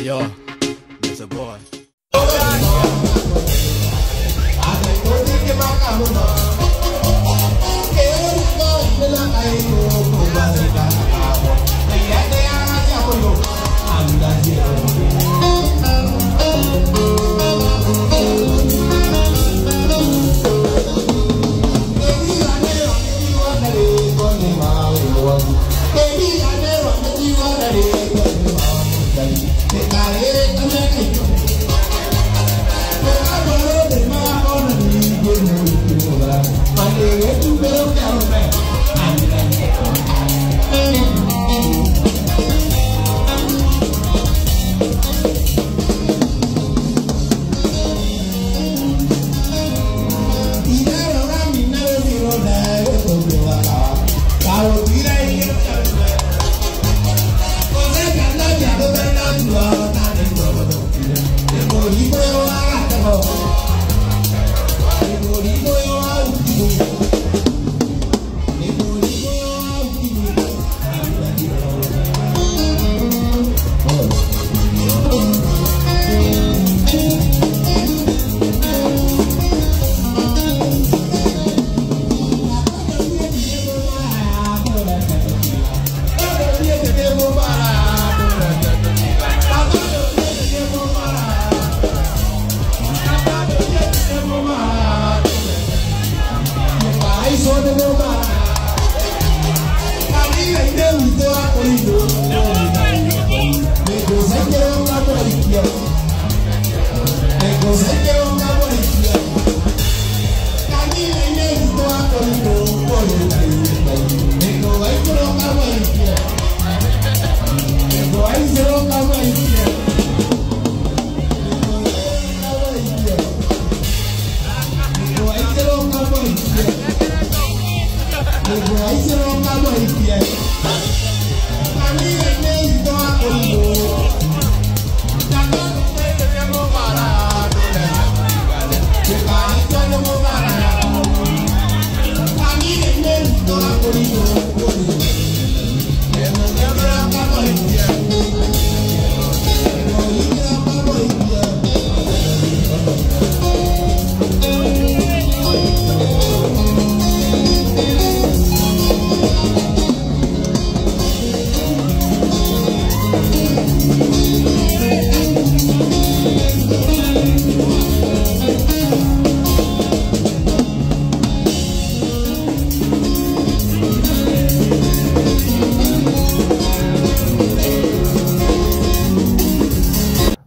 yo, that's a boy.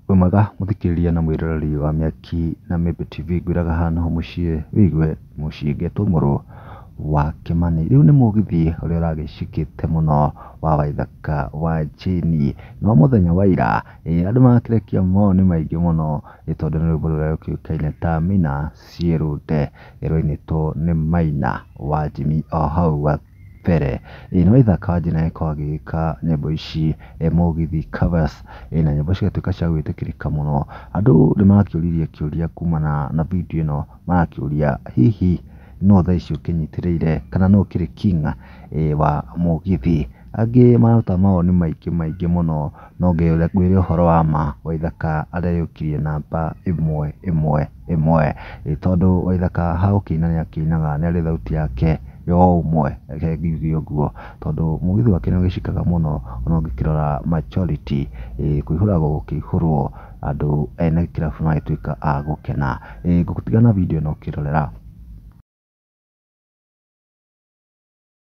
Mwega muthikiriria na mwiroreri wa Miaki na Mebe TV gwiraga hano muciĩ wigwe mucinge tumuro wa Kimani. Riu ni mugithi uria uragicikite muno wa Waithaka wa Jeni no muthenya wa ira andu makirekia moni maingi muno tondu ni rwimbo ruria rukiukaine ta Mina Ciĩrute rwinitwo ni Maina wa Jimmy o hau wa pere no Waithaka wa Jeni ko agika nyimbo ici mugithi covers na nyimbo cigatuika cia gwitikirika muno. Andu ni marakiuriria kiuria kumana na video ino, marakiuria hihi no tha ici ukinyitiriire kana no kiri king wa mugithi. Angi maruta mawoni maingi muno no ngwire uhoro wa ma Waithaka areyukirie namba 111 tondu Waithaka haukiina ni akinaga ni ari thauti yake yo umwe ngigio guo tondu mugithi wake ni gicikaga muno ona ngikirora majority kuihuragwo gukihurwo andu ene kirabu magituika a gukena. Ngukutigana video no kirorera.